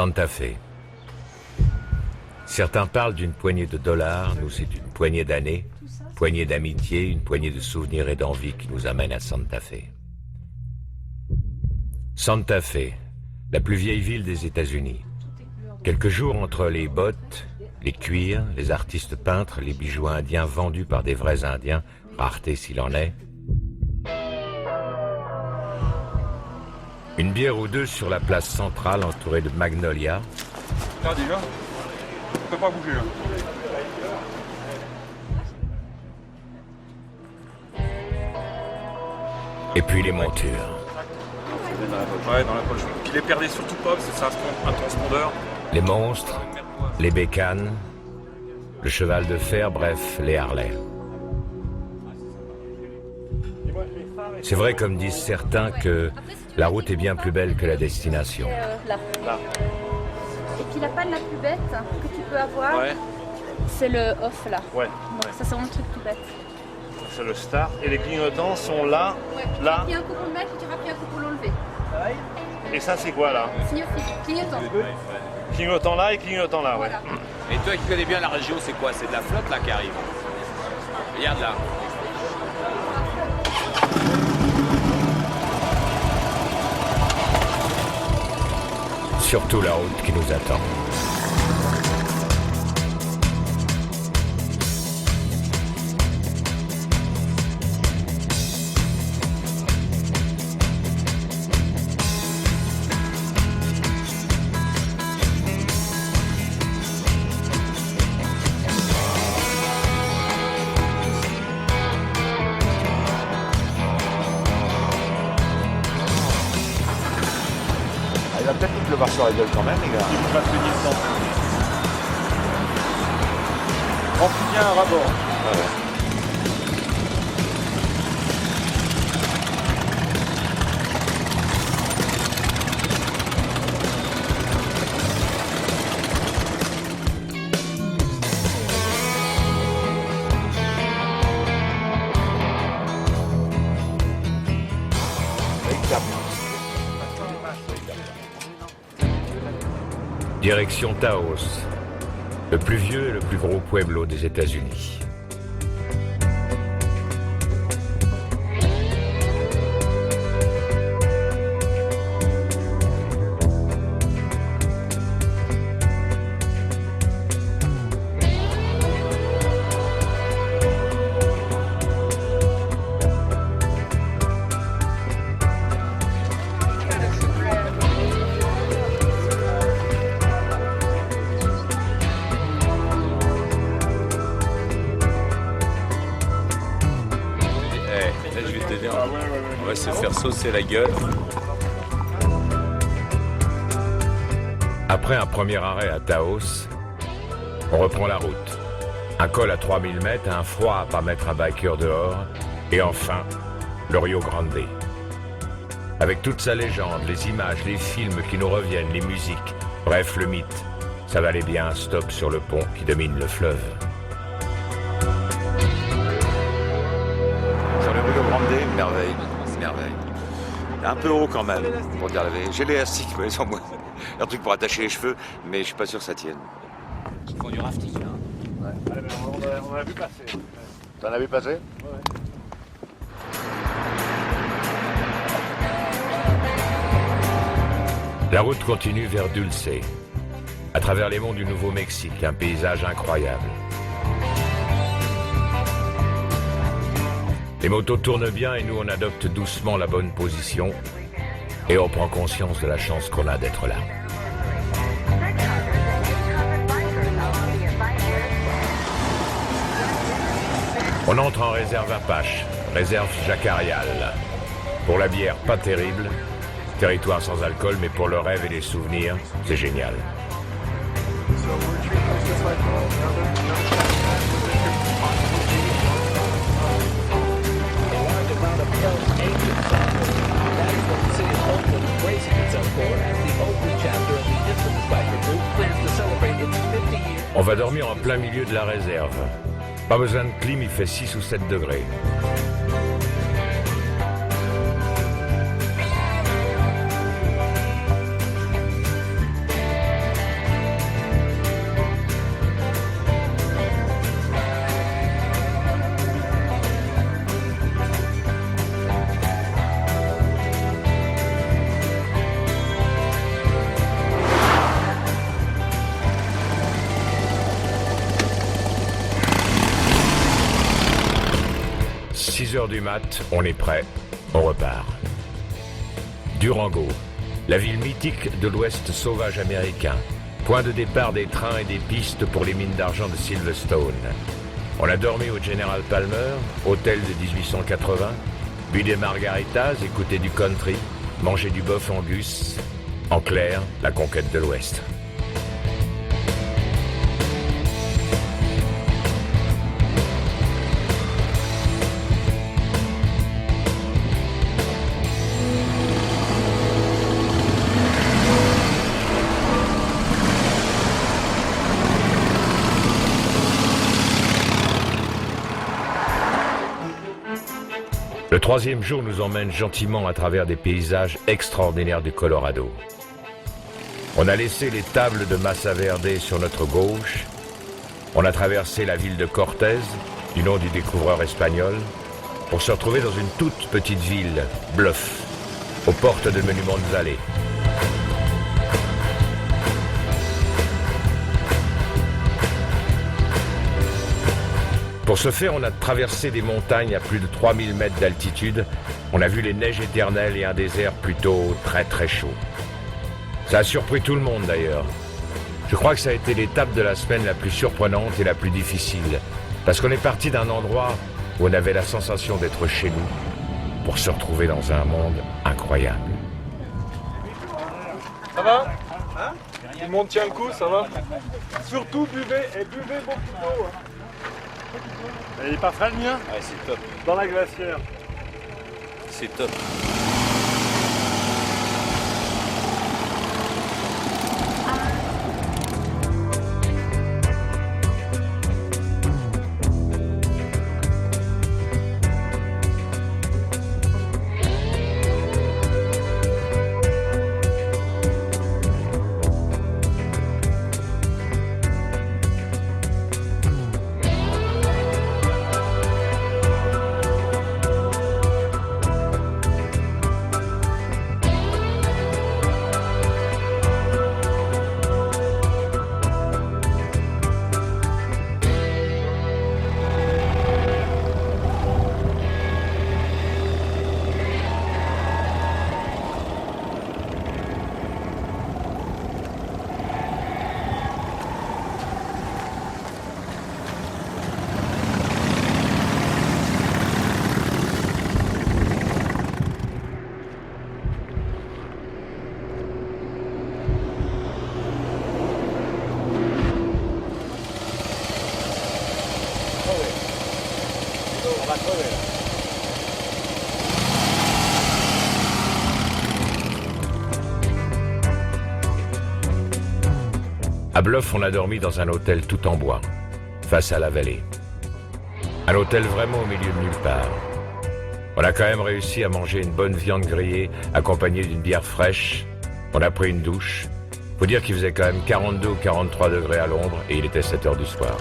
Santa Fe. Certains parlent d'une poignée de dollars, nous c'est une poignée d'années, poignée d'amitié, une poignée de souvenirs et d'envie qui nous amène à Santa Fe. Santa Fe, la plus vieille ville des États-Unis. Quelques jours entre les bottes, les cuirs, les artistes peintres, les bijoux indiens vendus par des vrais Indiens, rareté s'il en est. Une bière ou deux sur la place centrale entourée de magnolias. Ah déjà, on peut pas bouger là. Et puis les montures. Ouais, dans la poche. Puis les perdez surtout pas, parce que c'est un transpondeur. Les monstres, les bécanes, le cheval de fer, bref, les Harley. C'est vrai, comme disent certains, que la route est bien plus belle que la destination. Là. Et puis la panne la plus bête que tu peux avoir, Ouais. c'est le off là. Ouais. Donc ça c'est vraiment le truc tout bête. C'est le start. Et les clignotants sont là, Ouais. là. Tu as pris un coup pour le mettre et tu auras pris un coup pour l'enlever. Et ça c'est quoi là? Clignotant. Clignotant là et clignotant là, ouais. Voilà. Et toi qui connais bien la région, c'est quoi? C'est de la flotte là qui arrive. Regarde là. Surtout la route qui nous attend. Il va peut-être nous pleuvoir sur la gueule quand même, les gars. Il va se venir dedans. Remplis bien un rabord. Direction Taos, le plus vieux et le plus gros pueblo des États-Unis. Là, je vais te dire, on va se faire saucer la gueule. Après un premier arrêt à Taos, on reprend la route. Un col à 3000 mètres, un froid à pas mettre un biker dehors, et enfin, le Rio Grande. Avec toute sa légende, les images, les films qui nous reviennent, les musiques, bref, le mythe, ça valait bien un stop sur le pont qui domine le fleuve. Sur le Rio Grande, merveille. Un peu haut quand même, pour dire la vérité. J'ai l'élastique, mais sans moi. Un truc pour attacher les cheveux, mais je suis pas sûr que ça tienne. Ils font du rafting là. On a vu passer. T'en as vu passer? Ouais. La route continue vers Dulce, à travers les monts du Nouveau-Mexique, un paysage incroyable. Les motos tournent bien et nous on adopte doucement la bonne position et on prend conscience de la chance qu'on a d'être là. On entre en réserve Apache, réserve Jacarial. Pour la bière, pas terrible, territoire sans alcool, mais pour le rêve et les souvenirs, c'est génial. On va dormir en plein milieu de la réserve. Pas besoin de clim, il fait 6 ou 7 degrés. 6 heures du mat, on est prêt, on repart. Durango, la ville mythique de l'Ouest sauvage américain. Point de départ des trains et des pistes pour les mines d'argent de Silverstone. On a dormi au General Palmer, hôtel de 1880, bu des margaritas, écouté du country, mangé du bœuf angus. En clair, la conquête de l'Ouest. Le troisième jour nous emmène gentiment à travers des paysages extraordinaires du Colorado. On a laissé les tables de Massa Verde sur notre gauche. On a traversé la ville de Cortez, du nom du découvreur espagnol, pour se retrouver dans une toute petite ville, Bluff, aux portes de Monument Valley. Pour ce faire, on a traversé des montagnes à plus de 3000 mètres d'altitude. On a vu les neiges éternelles et un désert plutôt très chaud. Ça a surpris tout le monde d'ailleurs. Je crois que ça a été l'étape de la semaine la plus surprenante et la plus difficile. Parce qu'on est parti d'un endroit où on avait la sensation d'être chez nous, pour se retrouver dans un monde incroyable. Ça va hein? Tout le monde tient le coup, ça va? Surtout buvez beaucoup d'eau. Hein. Il est pas frais le mien? Ouais, c'est top. Dans la glacière. C'est top. À Bluff, on a dormi dans un hôtel tout en bois, face à la vallée. Un hôtel vraiment au milieu de nulle part. On a quand même réussi à manger une bonne viande grillée accompagnée d'une bière fraîche. On a pris une douche. Faut dire qu'il faisait quand même 42 ou 43 degrés à l'ombre et il était 7 heures du soir.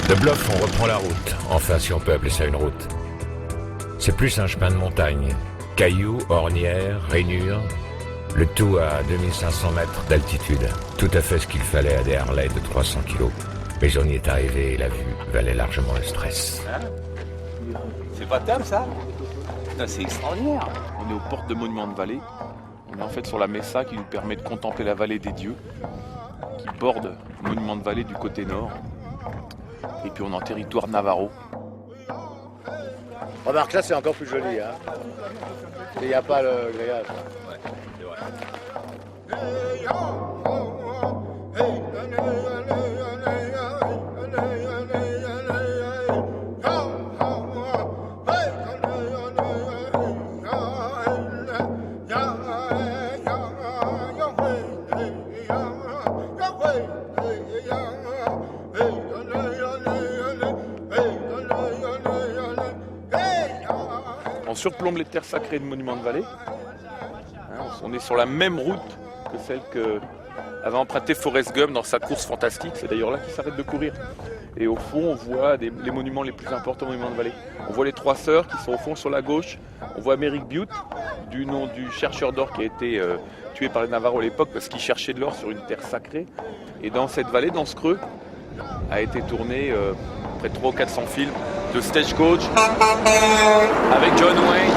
De Bluff, on reprend la route. Enfin, si on peut appeler ça une route. C'est plus un chemin de montagne. Cailloux, ornières, rainures. Le tout à 2500 mètres d'altitude. Tout à fait ce qu'il fallait à des Harley de 300 kilos. Mais on y est arrivé et la vue valait largement le stress. Hein? C'est pas table ça? Putain, c'est extraordinaire. On est aux portes de Monument Valley. On est en fait sur la Mesa qui nous permet de contempler la vallée des dieux, qui borde Monument Valley du côté nord. Et puis on est en territoire Navarro. Remarque, là c'est encore plus joli, hein. Il n'y a pas le grillage. Ouais, c'est vrai. On surplombe les terres sacrées de Monument Valley. Hein, on est sur la même route que celle que avait emprunté Forrest Gump dans sa course fantastique. C'est d'ailleurs là qu'il s'arrête de courir. Et au fond, on voit les monuments les plus importants, monuments de vallée. On voit les trois sœurs qui sont au fond sur la gauche. On voit Merrick Butte, du nom du chercheur d'or qui a été tué par les Navarros à l'époque parce qu'il cherchait de l'or sur une terre sacrée. Et dans cette vallée, dans ce creux, a été tourné près de 300 ou 400 films de Stagecoach avec John Wayne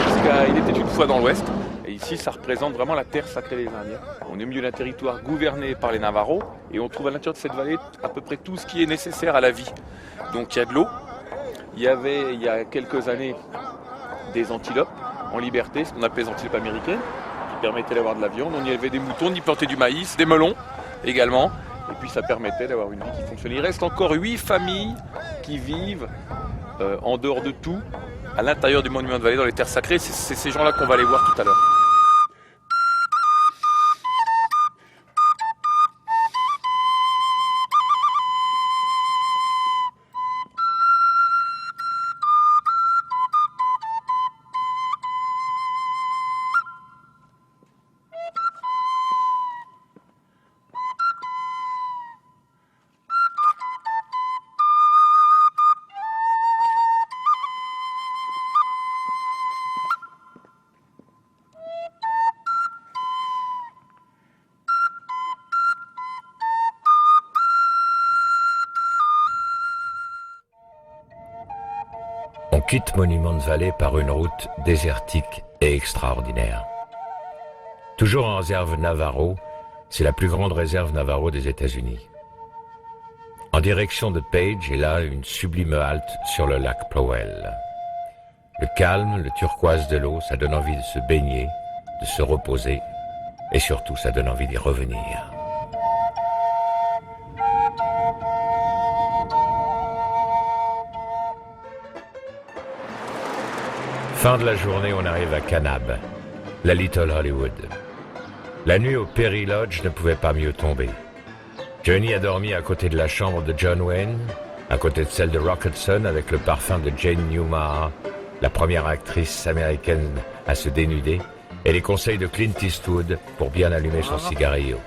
jusqu'à Il était une fois dans l'Ouest. Et ici, ça représente vraiment la terre sacrée des Indiens. On est au milieu d'un territoire gouverné par les Navarros et on trouve à l'intérieur de cette vallée à peu près tout ce qui est nécessaire à la vie. Donc il y a de l'eau. Il y avait, il y a quelques années, des antilopes en liberté, ce qu'on appelle les antilopes américaines, qui permettaient d'avoir de la viande. On y élevait des moutons, on y plantait du maïs, des melons également. Et puis ça permettait d'avoir une vie qui fonctionnait. Il reste encore 8 familles qui vivent en dehors de tout, à l'intérieur du monument de vallée, dans les terres sacrées. C'est ces gens-là qu'on va aller voir tout à l'heure. On quitte Monument de Vallée par une route désertique et extraordinaire. Toujours en réserve Navarro, c'est la plus grande réserve Navarro des États-Unis. En direction de Page est là une sublime halte sur le lac Powell. Le calme, le turquoise de l'eau, ça donne envie de se baigner, de se reposer et surtout ça donne envie d'y revenir. Fin de la journée, on arrive à Kanab, la Little Hollywood. La nuit au Perry Lodge ne pouvait pas mieux tomber. Johnny a dormi à côté de la chambre de John Wayne, à côté de celle de Rock Hudson avec le parfum de Jane Newmar, la première actrice américaine à se dénuder, et les conseils de Clint Eastwood pour bien allumer son cigarillo.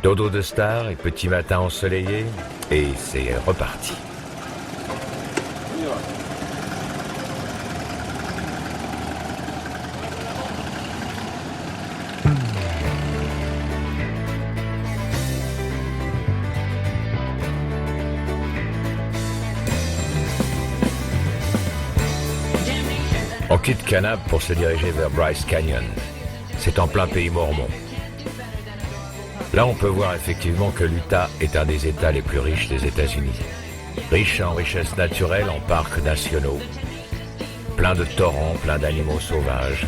Dodo de star et petit matin ensoleillé, et c'est reparti. On quitte Kanab pour se diriger vers Bryce Canyon. C'est en plein pays mormon. Là, on peut voir effectivement que l'Utah est un des États les plus riches des États-Unis. Riche en richesses naturelles, en parcs nationaux, plein de torrents, plein d'animaux sauvages.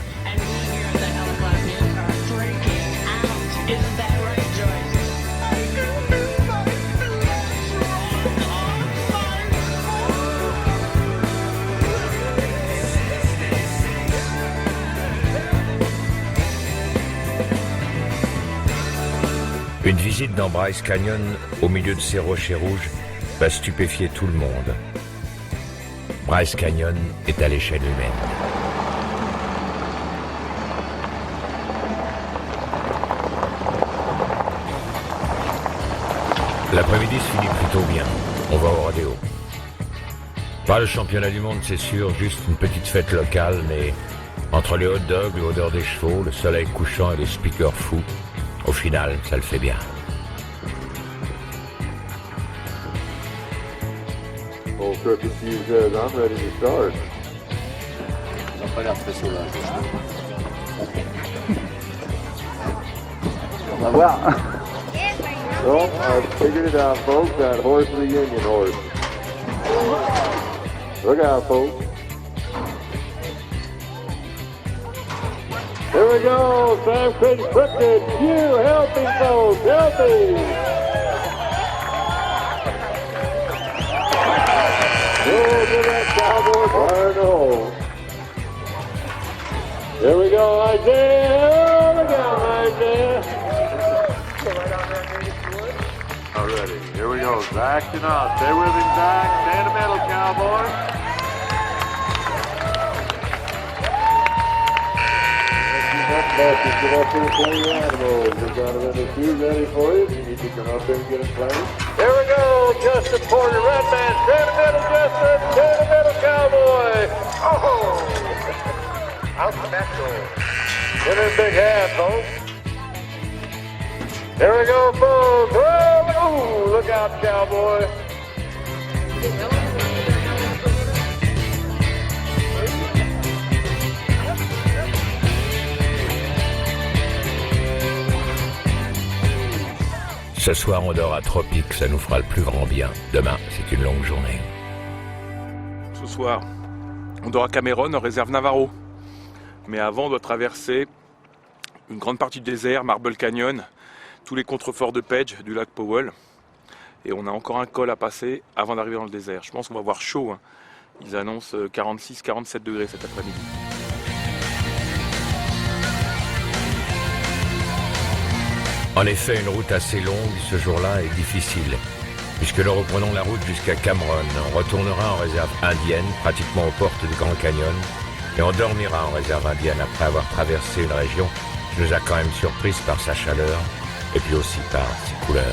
Une visite dans Bryce Canyon, au milieu de ces rochers rouges, va stupéfier tout le monde. Bryce Canyon est à l'échelle humaine. L'après-midi se finit plutôt bien. On va au rodéo. Pas le championnat du monde, c'est sûr, juste une petite fête locale, mais entre les hot dogs, l'odeur des chevaux, le soleil couchant et les speakers fous, au final, ça le fait bien. Full Crooked Fuse says, I'm ready to start. Ils n'ont pas l'air très sauvages. On va voir. Well, I figured it out, folks. That horse is a Union horse. Look out, folks. Here we go, Sam Crooked, you healthy folks, healthy. Oh, give that cowboy fire no. Here we go, Isaiah. Look out, Isaiah. Already, here we go, backing up. Stay with him, back. Stay in the middle, cowboy. Masters, get up here and play your animals. We've got them in the queue ready for you. You need to come up there and get them playing. There we go, Justin Porter, red man, straight to middle, Justin, straight to middle, Cowboy. Oh, out natural. Give him a big hand, folks. There we go, folks. Oh, look out, Cowboy. Ce soir, on dort à Tropique, ça nous fera le plus grand bien. Demain, c'est une longue journée. Ce soir, on dort à Cameron, en réserve Navarro. Mais avant, on doit traverser une grande partie du désert, Marble Canyon, tous les contreforts de Page, du lac Powell. Et on a encore un col à passer avant d'arriver dans le désert. Je pense qu'on va avoir chaud. Hein. Ils annoncent 46-47 degrés cet après-midi. En effet, une route assez longue ce jour-là est difficile, puisque nous reprenons la route jusqu'à Cameron. On retournera en réserve indienne, pratiquement aux portes du Grand Canyon, et on dormira en réserve indienne après avoir traversé une région qui nous a quand même surprise par sa chaleur, et puis aussi par ses couleurs.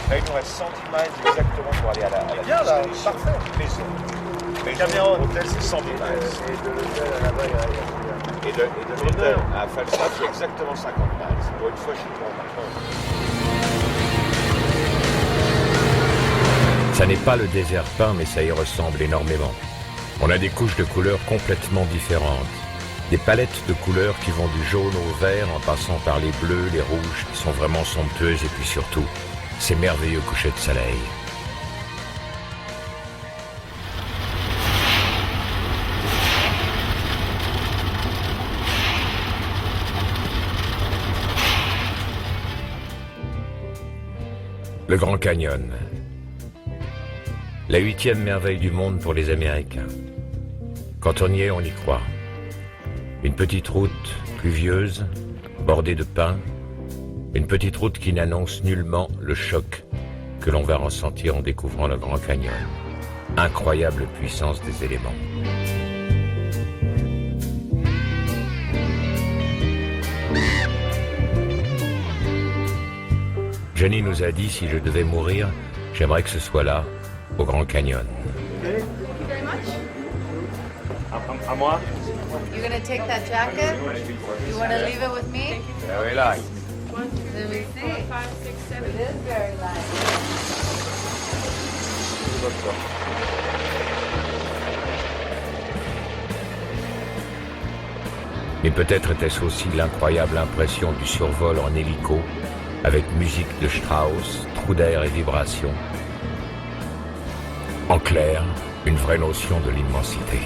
Là, il nous reste 110 miles exactement pour aller à la Bien là, destination. parfait. Maison. Cameron. L'hôtel, c'est 110 miles. Et de l'hôtel à là-bas, il y a... Et de l'hôtel à Falstaff, c'est exactement 50 miles. Pour une fois, je suis trop. Ça n'est pas le désert peint, mais ça y ressemble énormément. On a des couches de couleurs complètement différentes. Des palettes de couleurs qui vont du jaune au vert en passant par les bleus, les rouges, qui sont vraiment somptueuses, et puis surtout, ces merveilleux couchers de soleil. Le Grand Canyon. La 8e merveille du monde pour les Américains. Quand on y est, on y croit. Une petite route pluvieuse, bordée de pins. Une petite route qui n'annonce nullement le choc que l'on va ressentir en découvrant le Grand Canyon. Incroyable puissance des éléments. Jenny nous a dit, si je devais mourir, j'aimerais que ce soit là, au Grand Canyon. À moi. You're gonna take that jacket? You wanna leave it with me? Very light. Let me see. 5, 6, 7. It is very light. Mais peut-être était-ce aussi l'incroyable impression du survol en hélico, avec musique de Strauss, trous d'air et vibrations. En clair, une vraie notion de l'immensité.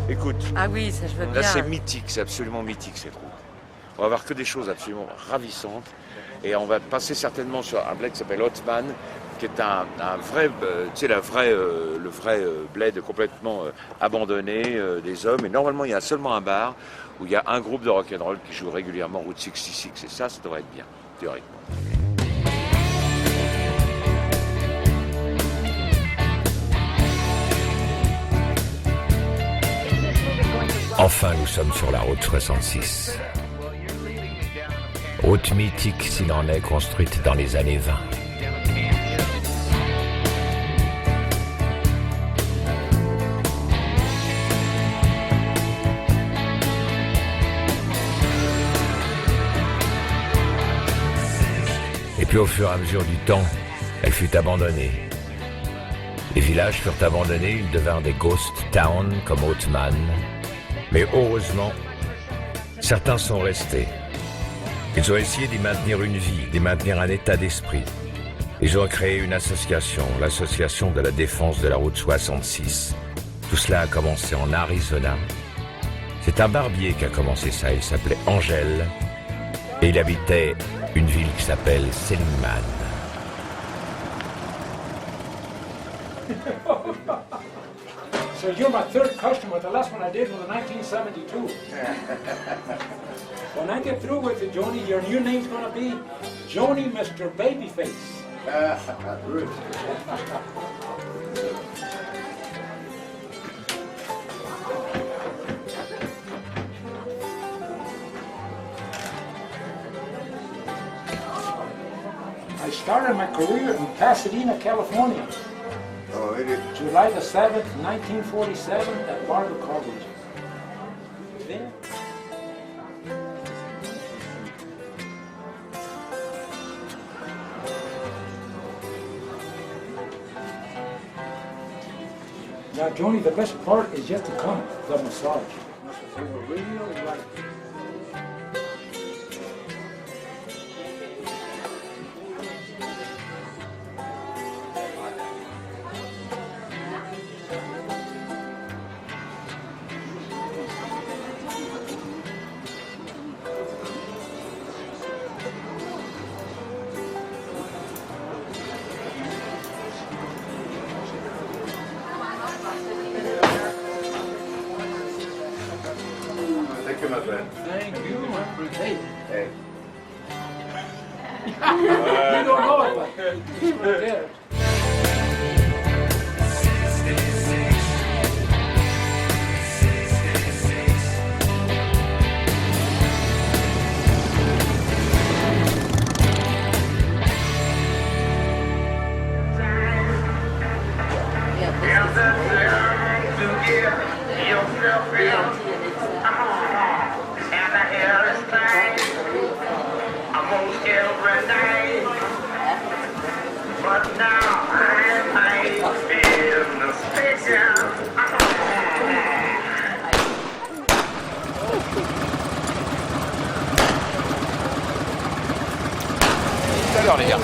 Écoute, Ah oui, ça je veux bien. là c'est mythique, c'est absolument mythique cette route. On va voir que des choses absolument ravissantes. Et on va passer certainement sur un bled qui s'appelle Hotman, qui est un vrai, tu sais, le vrai bled complètement abandonné des hommes. Et normalement, il y a seulement un bar où il y a un groupe de rock'n'roll qui joue régulièrement Route 66. Et ça devrait être bien, théoriquement. Enfin, nous sommes sur la route 66. Route mythique s'il en est, construite dans les années 20. Et puis au fur et à mesure du temps, elle fut abandonnée. Les villages furent abandonnés, ils devinrent des ghost towns comme Hotman. Mais heureusement, certains sont restés. Ils ont essayé d'y maintenir une vie, d'y maintenir un état d'esprit. Ils ont créé une association, l'association de la défense de la route 66. Tout cela a commencé en Arizona. C'est un barbier qui a commencé ça, il s'appelait Angel. Et il habitait une ville qui s'appelle Seligman. So you're my third customer. The last one I did was in 1972. When I get through with it, Joni, your new name's going to be Joni Mr. Babyface. Good. I started my career in Pasadena, California. Oh, it is. July the 7th, 1947, at Barber College. There. Now, Joni, the best part is yet to come, the massage. Really like it. Thank you, my friend. Thank you, my friend. Hey, Hey. you don't know it, but it's right there. But now I'm in the station. Tout à l'heure, les gars.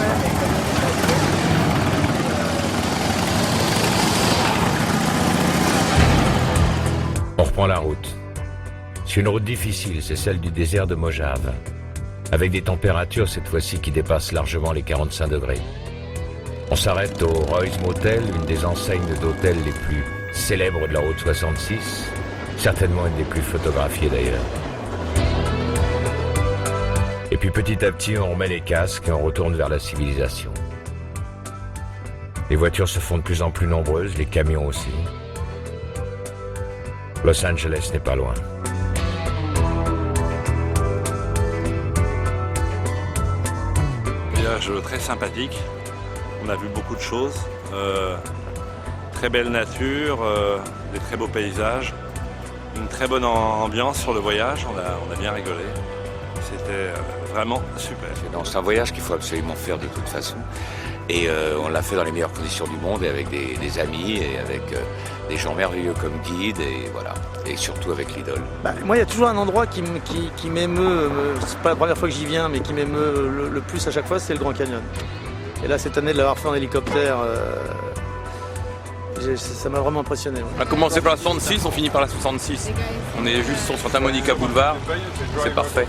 On reprend la route. C'est une route difficile, c'est celle du désert de Mojave, avec des températures cette fois-ci qui dépassent largement les 45 degrés. On s'arrête au Roy's Motel, une des enseignes d'hôtels les plus célèbres de la route 66, certainement une des plus photographiées d'ailleurs. Et puis petit à petit, on remet les casques et on retourne vers la civilisation. Les voitures se font de plus en plus nombreuses, les camions aussi. Los Angeles n'est pas loin. Village très sympathique. On a vu beaucoup de choses. Très belle nature, des très beaux paysages, une très bonne ambiance sur le voyage. On a bien rigolé. C'était vraiment super. C'est un voyage qu'il faut absolument faire de toute façon. Et on l'a fait dans les meilleures conditions du monde et avec des amis et avec des gens merveilleux comme guides et voilà. Et surtout avec l'idole. Moi, il y a toujours un endroit qui m'émeut, c'est pas la première fois que j'y viens, mais qui m'émeut le plus à chaque fois, c'est le Grand Canyon. Et là, cette année, de l'avoir fait en hélicoptère, ça m'a vraiment impressionné. On a commencé par la 66, on finit par la 66. On est juste sur Santa Monica Boulevard, c'est parfait.